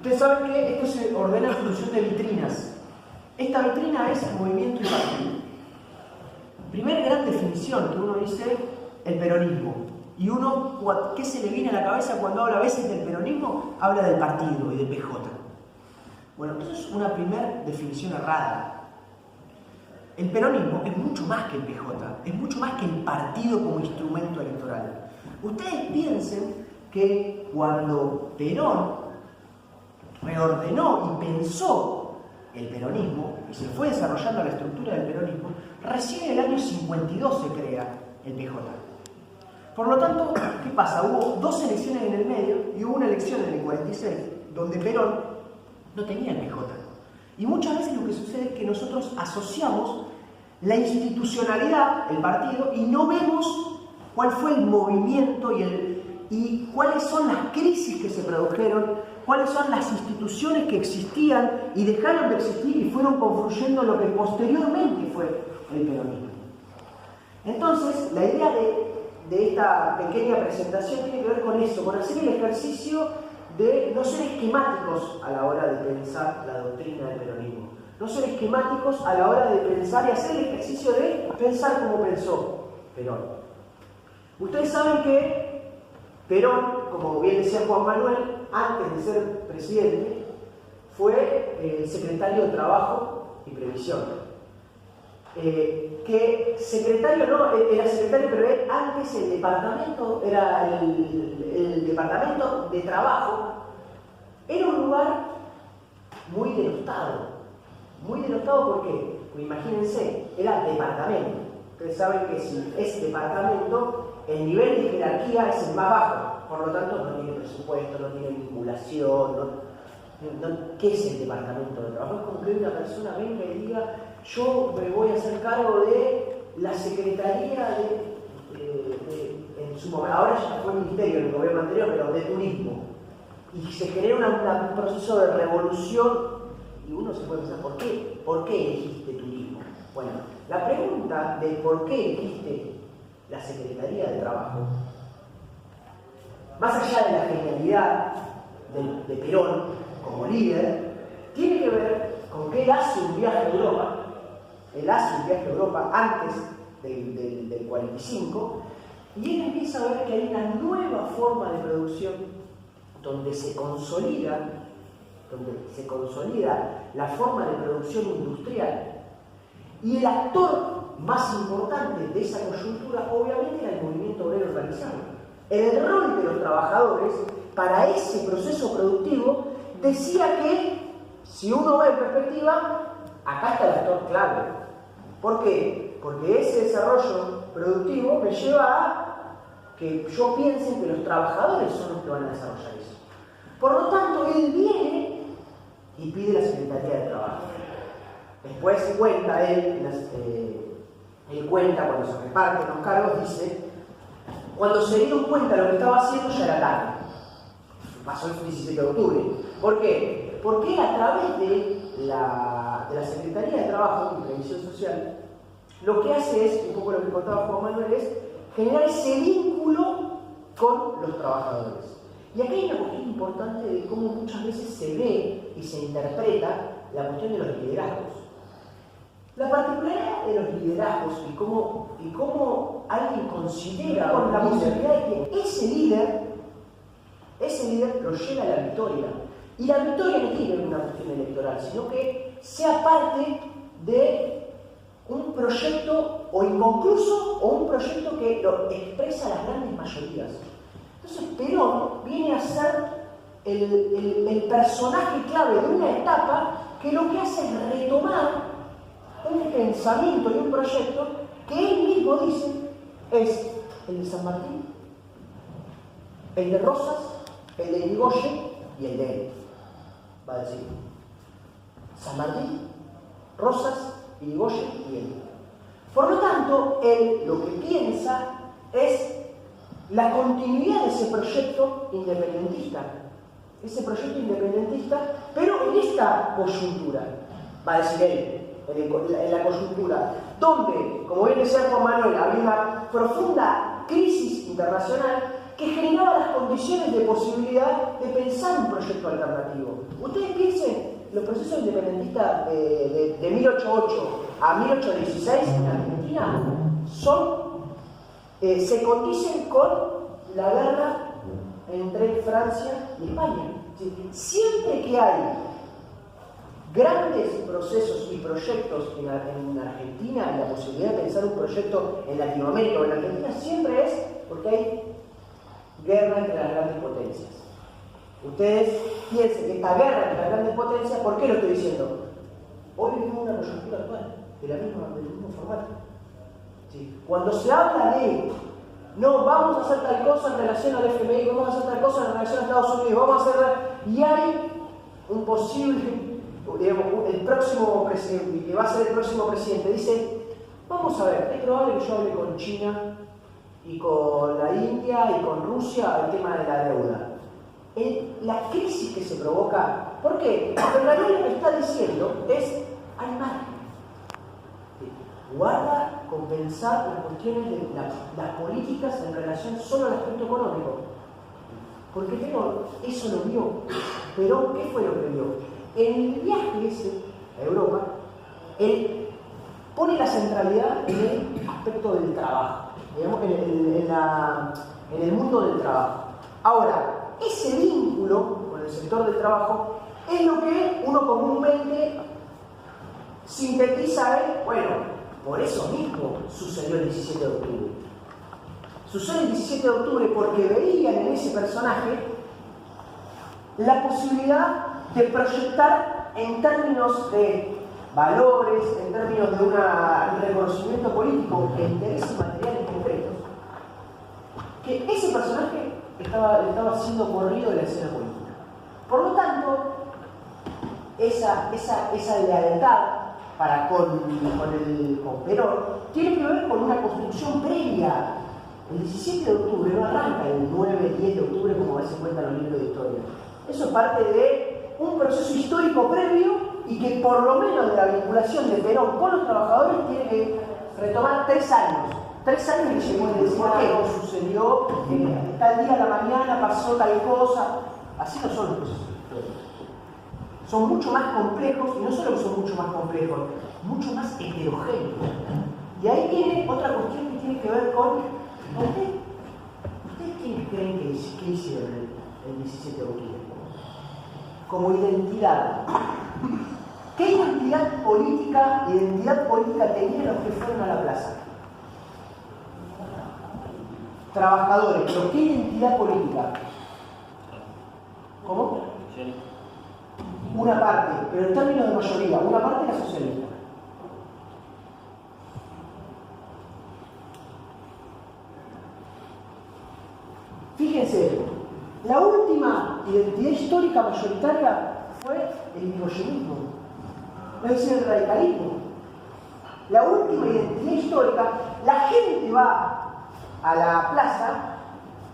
Ustedes saben que esto se ordena en función de vitrinas. Esta vitrina es movimiento y partido. Primera gran definición que uno dice, el peronismo. Y uno, ¿qué se le viene a la cabeza cuando habla a veces del peronismo? Habla del partido y del PJ. Bueno, eso es una primera definición errada. El peronismo es mucho más que el PJ, es mucho más que el partido como instrumento electoral. Ustedes piensen que cuando Perón reordenó y pensó el peronismo y se fue desarrollando la estructura del peronismo, recién en el año 52 se crea el PJ. Por lo tanto, ¿qué pasa? Hubo dos elecciones en el medio y hubo una elección en el 46 donde Perón no tenía el PJ. Y muchas veces lo que sucede es que nosotros asociamos la institucionalidad, el partido, y no vemos cuál fue el movimiento y cuáles son las crisis que se produjeron, cuáles son las instituciones que existían y dejaron de existir y fueron confluyendo lo que posteriormente fue el peronismo. Entonces, la idea de esta pequeña presentación tiene que ver con eso, con hacer el ejercicio de no ser esquemáticos a la hora de pensar la doctrina del peronismo, no ser esquemáticos a la hora de pensar y hacer el ejercicio de pensar como pensó Perón. Ustedes saben que Perón, como bien decía Juan Manuel, antes de ser presidente, fue secretario de Trabajo y Previsión. Que secretario no, era secretario, pero él antes el departamento, era el departamento de trabajo, era un lugar muy denostado. Muy denostado, ¿por qué? Pues imagínense, era departamento. Ustedes saben que si es departamento, el nivel de jerarquía es el más bajo, por lo tanto no tiene presupuesto, no tiene vinculación, ¿qué es el departamento de trabajo? Es como que una persona venga y diga, yo me voy a hacer cargo de la secretaría en su momento, ahora ya fue ministerio en el gobierno anterior, pero de turismo, y se genera un proceso de revolución, y uno se puede pensar, ¿por qué elegiste turismo? Bueno, la pregunta de por qué elegiste la Secretaría de Trabajo, más allá de la genialidad de Perón como líder, tiene que ver con que él hace un viaje a Europa. Él hace un viaje a Europa antes del 45 y él empieza a ver que hay una nueva forma de producción donde se consolida la forma de producción industrial. Y el actor más importante de esa coyuntura obviamente era el movimiento obrero organizado. El rol de los trabajadores para ese proceso productivo decía que, si uno ve en perspectiva, acá está el actor clave. ¿Por qué? Porque ese desarrollo productivo me lleva a que yo piense que los trabajadores son los que van a desarrollar eso. Por lo tanto, él viene y pide la Secretaría de Trabajo. Después cuenta él cuenta cuando se reparten los cargos, dice, cuando se dieron cuenta de lo que estaba haciendo ya era tarde. Pasó el 17 de octubre. ¿Por qué? Porque a través de la Secretaría de Trabajo y Previsión Social, lo que hace es, un poco lo que contaba Juan Manuel, es generar ese vínculo con los trabajadores. Y aquí hay una cuestión importante de cómo muchas veces se ve y se interpreta la cuestión de los liderazgos. La particularidad de los liderazgos y cómo alguien considera con la posibilidad de que ese líder lo lleva a la victoria. Y la victoria no tiene una cuestión electoral, sino que sea parte de un proyecto o inconcluso o un proyecto que lo expresa a las grandes mayorías. Entonces Perón viene a ser el personaje clave de una etapa que lo que hace es retomar un pensamiento y un proyecto que él mismo dice es el de San Martín, el de Rosas, el de Irigoyen y el de él. Va a decir San Martín, Rosas, Irigoyen y él. Por lo tanto, él lo que piensa es la continuidad de ese proyecto independentista. Pero en esta coyuntura, va a decir él, en la coyuntura, donde, como bien decía Juan Manuel, había una profunda crisis internacional, que generaba las condiciones de posibilidad de pensar un proyecto alternativo. Ustedes piensen, los procesos independentistas de 1808 a 1816 en Argentina se condicen con la guerra entre Francia y España. Siempre que hay grandes procesos y proyectos en Argentina, y la posibilidad de pensar un proyecto en Latinoamérica o en Argentina, siempre es porque hay guerra entre las grandes potencias. Ustedes piensen que esta guerra entre las grandes potencias, ¿por qué lo estoy diciendo? Hoy vivimos una coyuntura actual, del mismo formato. ¿Sí? Cuando se habla de no, vamos a hacer tal cosa en relación al FMI, vamos a hacer tal cosa en relación a Estados Unidos, vamos a hacer... Y hay un posible, digamos, el próximo presidente, que va a ser el próximo presidente, dice, vamos a ver, es probable que yo hable con China y con la India y con Rusia el tema de la deuda. La crisis que se provoca, ¿por qué? Porque en realidad lo que está diciendo es, hay margen. Guarda con pensar las cuestiones de las políticas en relación solo al aspecto económico. Porque Perón eso lo vio. Perón, ¿qué fue lo que vio? En el viaje ese a Europa, él pone la centralidad en el aspecto del trabajo, digamos, en el mundo del trabajo. Ahora, ese vínculo con el sector del trabajo es lo que uno comúnmente sintetiza en, bueno, por eso mismo sucedió el 17 de octubre. Sucedió el 17 de octubre porque veían en ese personaje la posibilidad de proyectar en términos de valores, en términos de un reconocimiento político e intereses materiales concretos, que ese personaje estaba siendo corrido de la escena política. Por lo tanto, esa lealtad con Perón tiene que ver con una construcción previa. El 17 de octubre no arranca el 9-10 de octubre como se cuenta en los libros de historia. Eso es parte de un proceso histórico previo y que por lo menos de la vinculación de Perón con los trabajadores tiene que retomar 3 años. 3 años y llegó a decir qué sucedió, tal día a la mañana pasó tal cosa. Así no son los procesos históricos. Son mucho más complejos, y no solo que son mucho más complejos, mucho más heterogéneos. Y ahí viene otra cuestión que tiene que ver con ¿ustedes quiénes creen que hicieron el 17 de octubre? Como identidad. ¿Qué identidad política tenían los que fueron a la plaza? Trabajadores, pero ¿qué identidad política? ¿Cómo? Una parte, pero en términos de mayoría, una parte era socialista. Fíjense, la última identidad histórica mayoritaria fue el irigoyenismo, es decir, el radicalismo. La última identidad histórica, la gente va a la plaza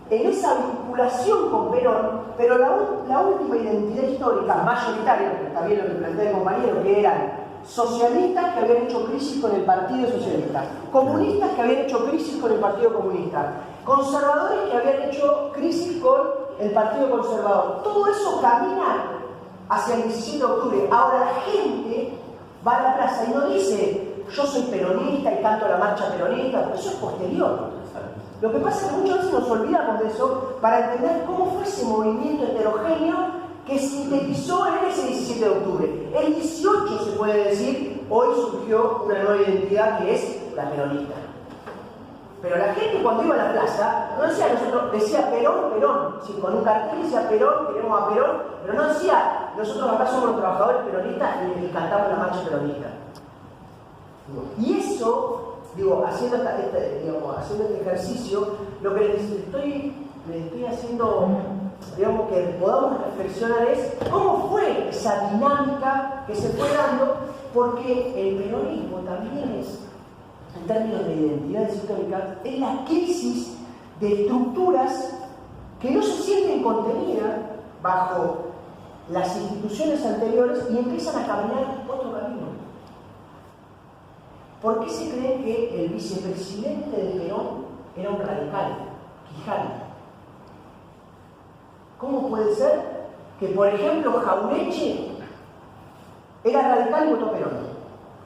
en esa vinculación con Perón, pero la última identidad histórica mayoritaria, porque está bien lo que plantea el compañero, que eran socialistas que habían hecho crisis con el Partido Socialista, comunistas que habían hecho crisis con el Partido Comunista, conservadores que habían hecho crisis con el Partido Conservador. Todo eso camina hacia el 17 de octubre. Ahora la gente va a la plaza y no dice yo soy peronista y canto la marcha peronista, porque eso es posterior. Lo que pasa es que muchas veces nos olvidamos de eso para entender cómo fue ese movimiento heterogéneo que sintetizó en ese 17 de octubre. El 18 se puede decir, hoy surgió una nueva identidad que es la peronista. Pero la gente cuando iba a la plaza no decía nosotros, decía Perón, Perón. Sí, con un cartel decía Perón, queremos a Perón, pero no decía nosotros acá somos los trabajadores peronistas y cantamos la marcha peronista. Y eso, haciendo este ejercicio, lo que les estoy haciendo, que podamos reflexionar es cómo fue esa dinámica que se fue dando, porque el peronismo también es, en términos de identidades históricas, es la crisis de estructuras que no se sienten contenidas bajo las instituciones anteriores y empiezan a caminar otro camino. ¿Por qué se cree que el vicepresidente de Perón era un radical, Quijano? ¿Cómo puede ser que, por ejemplo, Jauretche era radical y votó Perón?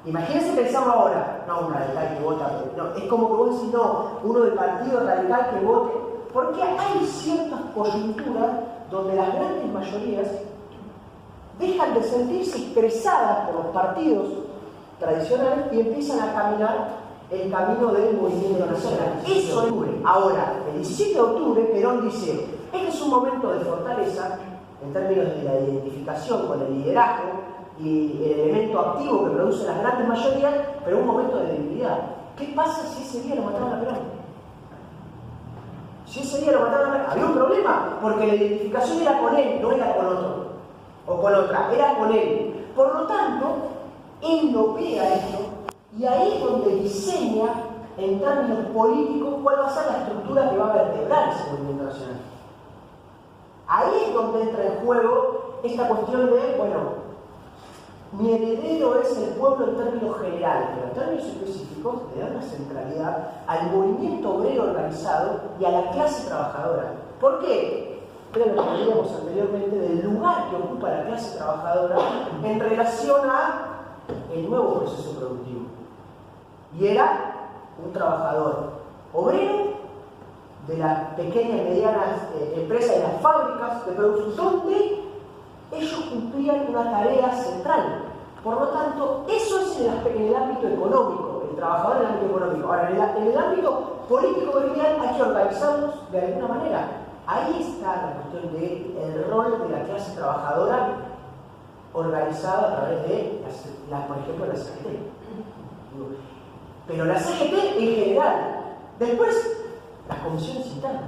Imagínense, pensamos ahora, no, un radical que vota, no, es como que vos decís, no, uno del partido radical que vote, porque hay ciertas coyunturas donde las grandes mayorías dejan de sentirse expresadas por los partidos tradicionales y empiezan a caminar el camino del movimiento nacional. Eso es octubre. Ahora, el 17 de octubre, Perón dice, este es un momento de fortaleza en términos de la identificación con el liderazgo y el elemento activo que producen las grandes mayorías, pero un momento de debilidad. ¿Qué pasa si ese día lo mataban a Perón? Si ese día lo mataban a Perón, había un problema, porque la identificación era con él, no era con otro, o con otra, era con él. Por lo tanto, él lo ve a esto, y ahí es donde diseña, en términos políticos, cuál va a ser la estructura que va a vertebrar ese movimiento nacional. Ahí es donde entra en juego esta cuestión de, bueno, mi heredero es el pueblo en términos generales, pero en términos específicos le da una centralidad al movimiento obrero organizado y a la clase trabajadora. ¿Por qué? Era lo que veíamos anteriormente del lugar que ocupa la clase trabajadora en relación a el nuevo proceso productivo. Y era un trabajador obrero de las pequeñas y medianas empresas, de las fábricas de producción, donde ellos cumplían una tarea central. Por lo tanto, eso es en el ámbito económico, el trabajador en el ámbito económico. Ahora, en el ámbito político-social hay que organizarnos de alguna manera. Ahí está la cuestión del rol de la clase trabajadora organizada a través de, por ejemplo, la CGT. Pero la CGT en general. Después, las comisiones internas.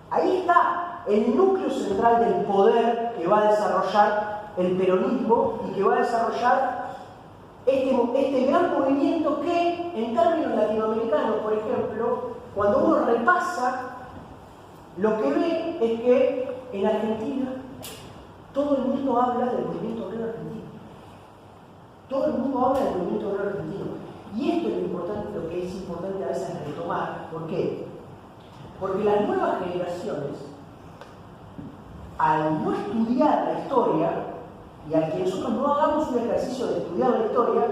Ahí está el núcleo central del poder que va a desarrollar el peronismo y que va a desarrollar este gran movimiento que, en términos latinoamericanos, por ejemplo, cuando uno repasa, lo que ve es que en Argentina todo el mundo habla del movimiento obrero argentino. Todo el mundo habla del movimiento obrero argentino. Y esto es lo que es importante a veces retomar. ¿Por qué? Porque las nuevas generaciones, al no estudiar la historia, y al que nosotros no hagamos un ejercicio de estudiar la historia,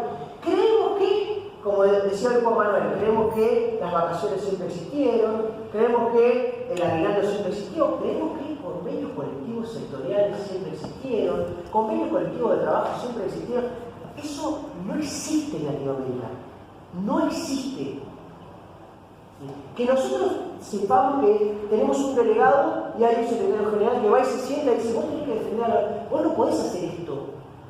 creemos que, como decía el Juan Manuel, creemos que las vacaciones siempre existieron, creemos que el aguinaldo siempre existió, creemos que convenios colectivos sectoriales siempre existieron, convenios colectivos de trabajo siempre existieron. Eso no existe en Latinoamérica. No existe. Que nosotros sepamos que tenemos un delegado y hay un secretario general que va y se sienta y dice, vos tenés que defender a la... Vos no podés hacer esto.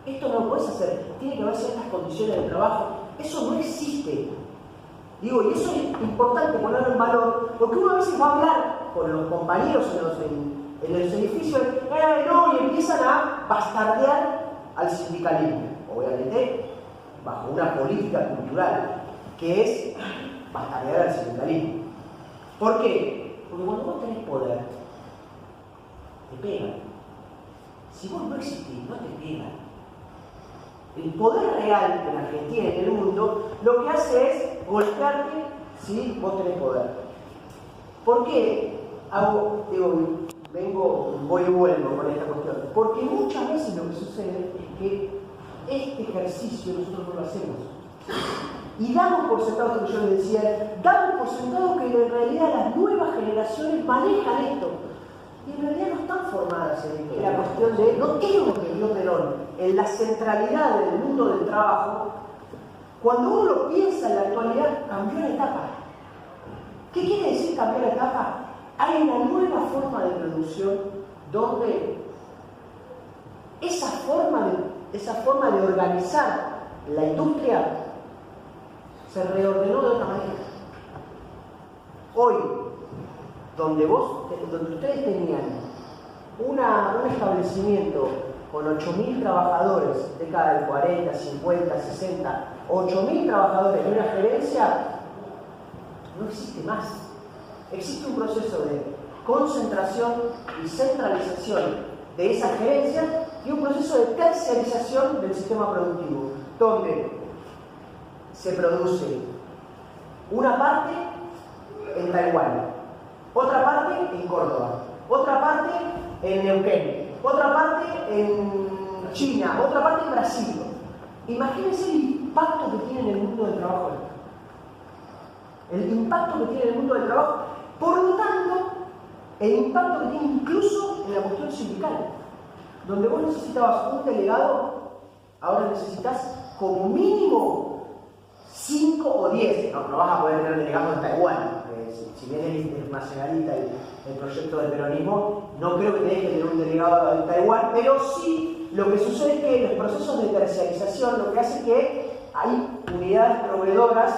Esto no lo podés hacer. Tiene que haber ciertas condiciones de trabajo. Eso no existe. Digo, y eso es importante ponerlo en valor, porque uno a veces va a hablar con los compañeros en los edificios, no, y empiezan a bastardear al sindicalismo. Obviamente, bajo una política cultural, que es bastardear al sindicalismo. ¿Por qué? Porque cuando vos tenés poder, te pegan. Si vos no existís, no te pegan. El poder real en Argentina y en el mundo lo que hace es golpearte si vos tenés poder. ¿Por qué voy y vuelvo con esta cuestión? Porque muchas veces lo que sucede es que este ejercicio nosotros no lo hacemos. Y damos por sentado, como yo les decía, damos por sentado que en realidad las nuevas generaciones manejan esto. Y en realidad no están formadas en la cuestión de, no tienen lo que vio Perón, en la centralidad del mundo del trabajo. Cuando uno lo piensa en la actualidad, cambió la etapa. ¿Qué quiere decir cambiar la etapa? Hay una nueva forma de producción donde esa forma de organizar la industria se reordenó de otra manera. Hoy, donde ustedes tenían un establecimiento con 8.000 trabajadores, década del 40, 50, 60, 8.000 trabajadores y una gerencia, no existe más. Existe un proceso de concentración y centralización de esas gerencias y un proceso de terciarización del sistema productivo, donde se produce una parte en Taiwán, otra parte en Córdoba, otra parte en Neuquén, otra parte en China, otra parte en Brasil. Imagínense el impacto que tiene en el mundo del trabajo. El impacto que tiene en el mundo del trabajo, por lo tanto, el impacto que tiene incluso en la cuestión sindical. Donde vos necesitabas un delegado, ahora necesitas como mínimo 5 o 10. No vas a poder tener delegados en Taiwán. Si bien es internacionalista el proyecto del peronismo, no creo que tenés que tener un delegado en Taiwán, pero sí lo que sucede es que los procesos de terciarización lo que hace es que hay unidades proveedoras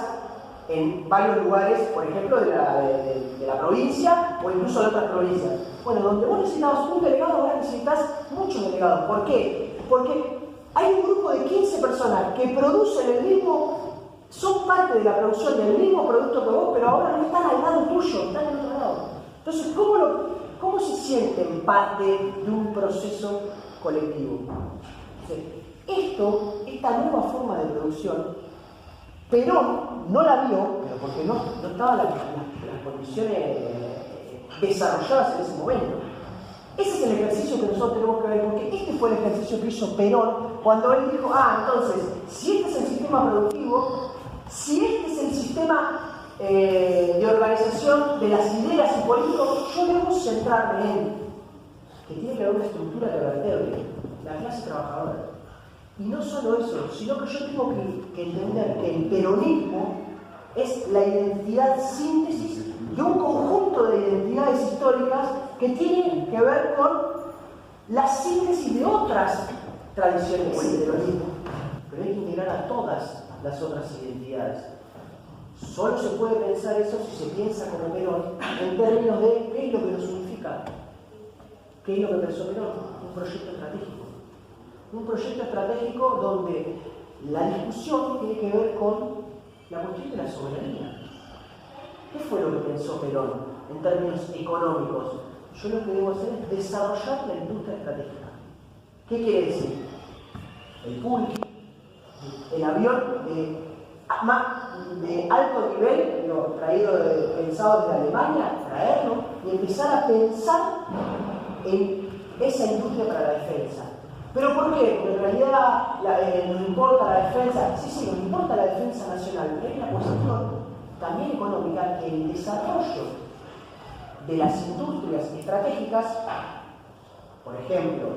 en varios lugares, por ejemplo, de la provincia o incluso de otras provincias. Bueno, donde vos necesitabas un delegado, ahora necesitas muchos delegados. ¿Por qué? Porque hay un grupo de 15 personas que producen el mismo, son parte de la producción del mismo producto que vos, pero ahora no están al lado tuyo, están al otro lado. Entonces, ¿cómo se sienten parte de un proceso colectivo? Esta nueva forma de producción, Perón no la vio, pero porque no estaban las condiciones desarrolladas en ese momento. Ese es el ejercicio que nosotros tenemos que ver, porque este fue el ejercicio que hizo Perón cuando él dijo, entonces, si este es el sistema productivo, si este es el sistema de organización de las ideas y políticos, yo debo centrarme en que tiene que haber una estructura que vertebre la clase trabajadora. Y no solo eso, sino que yo tengo que entender que el peronismo es la identidad síntesis de un conjunto de identidades históricas que tienen que ver con la síntesis de otras tradiciones del peronismo. Pero hay que integrar a todas las otras identidades. Solo se puede pensar eso si se piensa como Perón en términos de qué es lo que nos unifica. ¿Qué es lo que pensó Perón? Un proyecto estratégico. Un proyecto estratégico donde la discusión tiene que ver con la cuestión de la soberanía. ¿Qué fue lo que pensó Perón en términos económicos? Yo lo que debo hacer es desarrollar la industria estratégica. ¿Qué quiere decir? El pulque, el avión de alto nivel, pensado desde Alemania, traerlo y empezar a pensar en esa industria para la defensa. ¿Pero por qué? Porque en realidad nos importa la defensa, sí, nos importa la defensa nacional, pero hay una cuestión también económica que el desarrollo de las industrias estratégicas, por ejemplo,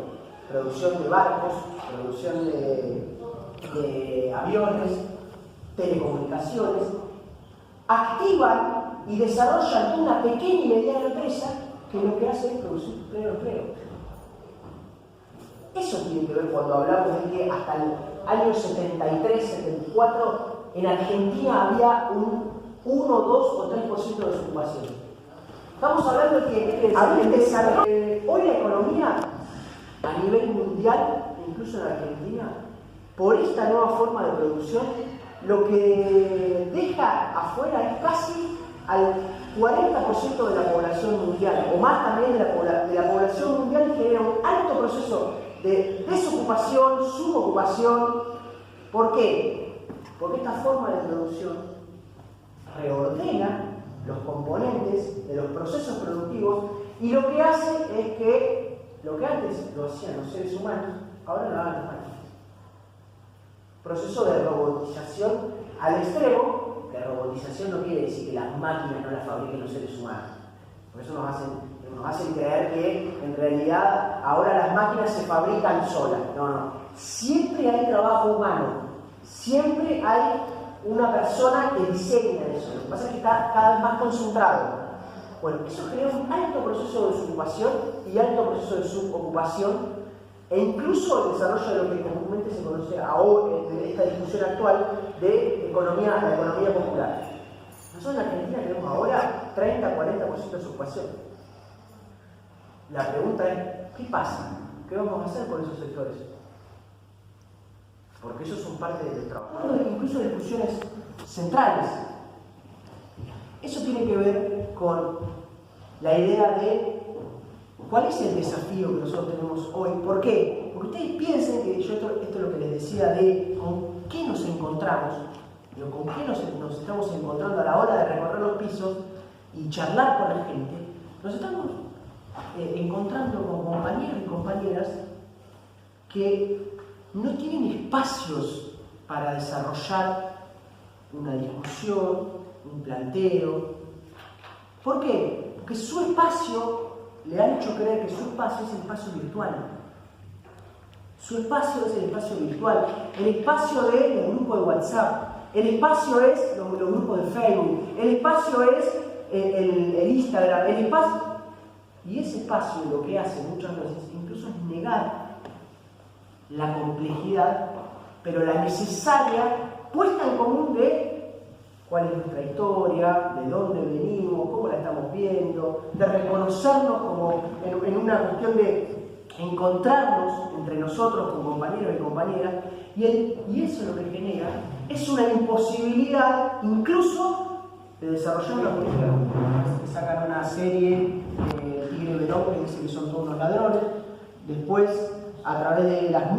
producción de barcos, producción de aviones, telecomunicaciones, activan y desarrollan una pequeña y mediana empresa que lo que hace es producir empleo. Eso tiene que ver cuando hablamos de que hasta el año 73, 74, en Argentina había un 1, 2 o 3% de desocupación. Estamos hablando de que hoy la economía a nivel mundial, incluso en Argentina, por esta nueva forma de producción, lo que deja afuera es casi al 40% de la población mundial, o más también de la población mundial, y genera un alto proceso de desocupación, subocupación. ¿Por qué? Porque esta forma de producción reordena los componentes de los procesos productivos y lo que hace es que lo que antes lo hacían los seres humanos, ahora lo hagan las máquinas. Proceso de robotización al extremo, que robotización no quiere decir que las máquinas no las fabriquen los seres humanos. Por eso nos hacen creer que en realidad ahora las máquinas se fabrican solas. No. Siempre hay trabajo humano. Siempre hay una persona que diseña eso. Lo que pasa es que está cada vez más concentrado. Bueno, eso genera un alto proceso de desocupación y alto proceso de subocupación, e incluso el desarrollo de lo que comúnmente se conoce ahora, en esta discusión actual, de la economía popular. Nosotros en Argentina tenemos ahora 30-40% de desocupación. La pregunta es, ¿qué pasa? ¿Qué vamos a hacer con esos sectores? Porque ellos son parte del trabajo. Incluso discusiones centrales. Eso tiene que ver con la idea de cuál es el desafío que nosotros tenemos hoy. ¿Por qué? Porque ustedes piensen que esto es lo que les decía de con qué nos encontramos, con qué nos estamos encontrando a la hora de recorrer los pisos y charlar con la gente. Nos estamos encontrando con compañeros y compañeras que no tienen espacios para desarrollar una discusión, un planteo. ¿Por qué? Porque su espacio, le han hecho creer que su espacio es el espacio virtual. Su espacio es el espacio virtual, el espacio del grupo de WhatsApp, el espacio es los grupos de Facebook, el espacio es el Instagram, el espacio. Y ese espacio lo que hace muchas veces incluso es negar la complejidad, pero la necesaria puesta en común de cuál es nuestra historia, de dónde venimos, cómo la estamos viendo, de reconocernos como en una cuestión de encontrarnos entre nosotros como compañeros y compañeras, y eso lo que genera es una imposibilidad incluso de desarrollar una política común. Que sacan una serie Tigre Verón que dice que son todos unos ladrones, después a través de la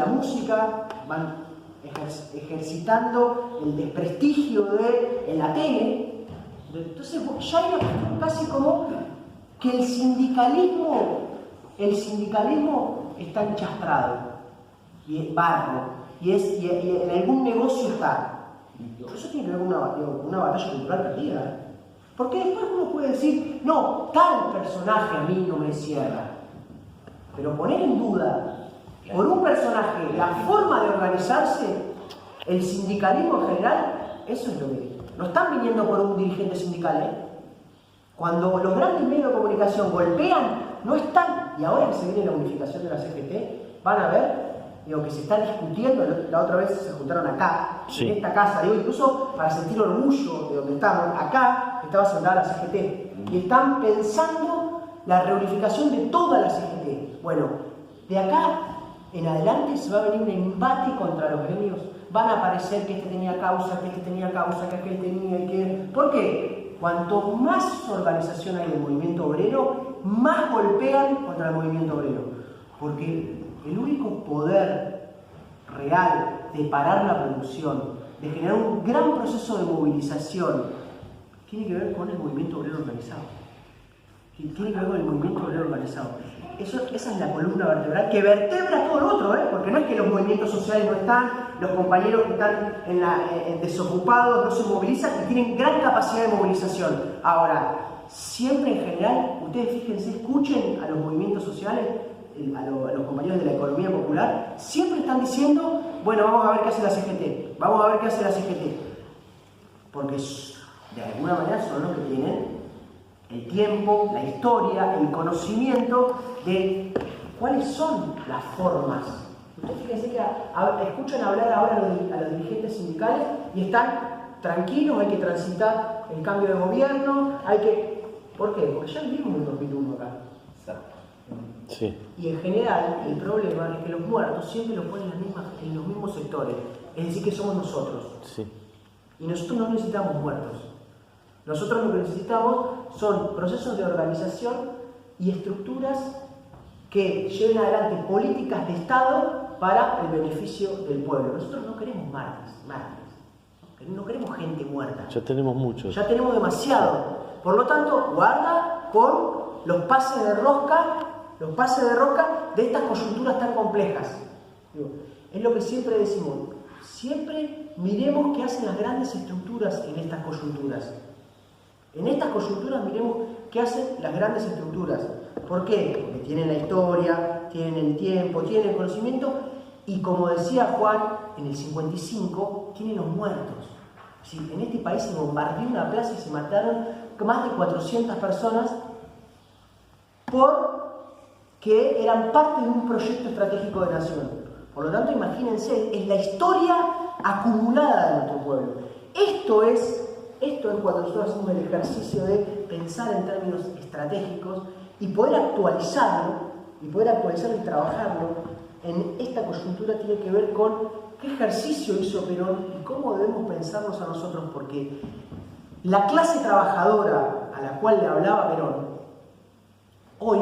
música van ejercitando el desprestigio en la tele. Entonces ya hay una cuestión casi como que el sindicalismo está enchastrado y es barro y en algún negocio está. Eso tiene que ver con una batalla cultural perdida. Porque después uno puede decir, no, tal personaje a mí no me cierra. Pero poner en duda por un personaje la forma de organizarse, el sindicalismo en general, eso es lo que no están viniendo por un dirigente sindical. Cuando los grandes medios de comunicación golpean, no están, y ahora que se viene la unificación de la CGT, van a ver que se está discutiendo. La otra vez se juntaron acá, sí, en esta casa, incluso para sentir orgullo de donde estamos, acá estaba sentada la CGT, y están pensando la reunificación de toda la CGT. Bueno, de acá en adelante se va a venir un embate contra los gremios. Van a aparecer que este tenía causa, que este tenía causa, que aquel tenía y que... ¿Por qué? Cuanto más organización hay del movimiento obrero, más golpean contra el movimiento obrero. Porque el único poder real de parar la producción, de generar un gran proceso de movilización, tiene que ver con el movimiento obrero organizado. Tiene que ver con el movimiento obrero organizado. Esa es la columna vertebral que vertebra todo lo otro, porque no es que los movimientos sociales no están, los compañeros que están en desocupados no se movilizan y tienen gran capacidad de movilización. Ahora, siempre en general, ustedes fíjense, escuchen a los movimientos sociales, a los compañeros de la economía popular, siempre están diciendo, bueno, vamos a ver qué hace la CGT, vamos a ver qué hace la CGT. Porque de alguna manera son los que tienen el tiempo, la historia, el conocimiento de cuáles son las formas. Ustedes fíjense que escuchan hablar ahora a los dirigentes sindicales y están tranquilos, hay que transitar el cambio de gobierno, ¿por qué? Porque ya vivimos en 2001 acá. Sí. Y en general el problema es que los muertos siempre los ponen en los mismos sectores, es decir, que somos nosotros. Sí. Y nosotros no necesitamos muertos. Nosotros lo que necesitamos son procesos de organización y estructuras que lleven adelante políticas de Estado para el beneficio del pueblo. Nosotros no queremos mártires, no queremos gente muerta. Ya tenemos muchos. Ya tenemos demasiado. Por lo tanto, guarda con los pases de rosca de estas coyunturas tan complejas. Es lo que siempre decimos. Siempre miremos qué hacen las grandes estructuras en estas coyunturas. En estas coyunturas miremos qué hacen las grandes estructuras. ¿Por qué? Porque tienen la historia, tienen el tiempo, tienen el conocimiento y, como decía Juan, en el 55 tienen los muertos. Sí, en este país se bombardeó una plaza y se mataron más de 400 personas porque eran parte de un proyecto estratégico de nación. Por lo tanto, imagínense, es la historia acumulada de nuestro pueblo. Esto es cuando nosotros hacemos el ejercicio de pensar en términos estratégicos y poder actualizarlo y trabajarlo en esta coyuntura. Tiene que ver con qué ejercicio hizo Perón y cómo debemos pensarnos a nosotros, porque la clase trabajadora a la cual le hablaba Perón, hoy,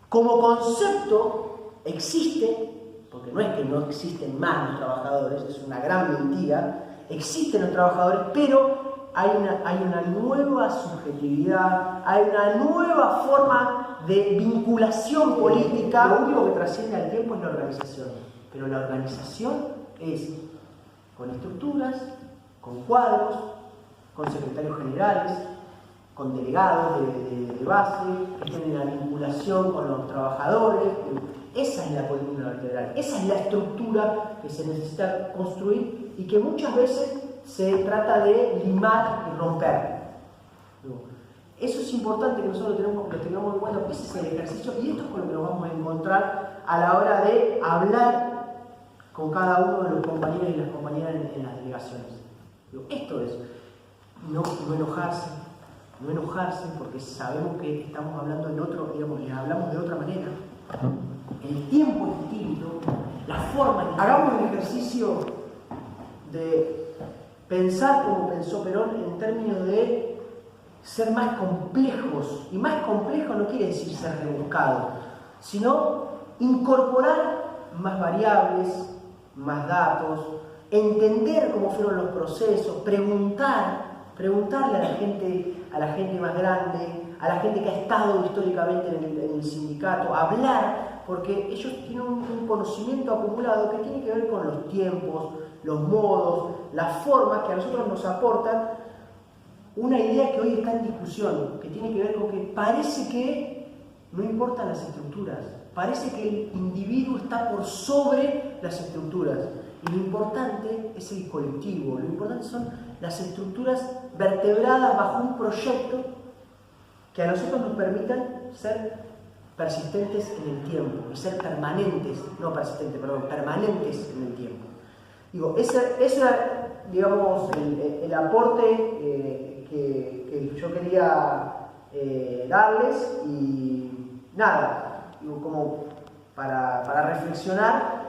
como concepto, existe, porque no es que no existen más los trabajadores, es una gran mentira, existen los trabajadores, pero hay una nueva subjetividad, hay una nueva forma de vinculación política. Lo único que trasciende al tiempo es la organización, pero la organización es con estructuras, con cuadros, con secretarios generales, con delegados de base, que tienen la vinculación con los trabajadores. Esa es la política vertebral, esa es la estructura que se necesita construir y que muchas veces se trata de limar y romper. Eso es importante que nosotros lo tengamos en cuenta, porque ese es el ejercicio y esto es con lo que nos vamos a encontrar a la hora de hablar con cada uno de los compañeros y las compañeras en las delegaciones. Esto es no enojarse porque sabemos que estamos hablando en otro, digamos, les hablamos de otra manera. El tiempo es distinto, la forma es distinta. Hagamos el ejercicio de pensar como pensó Perón en términos de ser más complejos, y más complejo no quiere decir ser rebuscado, sino incorporar más variables, más datos, entender cómo fueron los procesos, preguntarle a la gente más grande, a la gente que ha estado históricamente en el sindicato, hablar, porque ellos tienen un conocimiento acumulado que tiene que ver con los tiempos, los modos, las formas que a nosotros nos aportan una idea que hoy está en discusión, que tiene que ver con que parece que no importan las estructuras, parece que el individuo está por sobre las estructuras. Y lo importante es el colectivo, lo importante son las estructuras vertebradas bajo un proyecto que a nosotros nos permitan ser persistentes en el tiempo, y ser permanentes, no persistentes, perdón, permanentes en el tiempo. Digo, ese era, digamos, el aporte que yo quería darles y nada, digo, como para reflexionar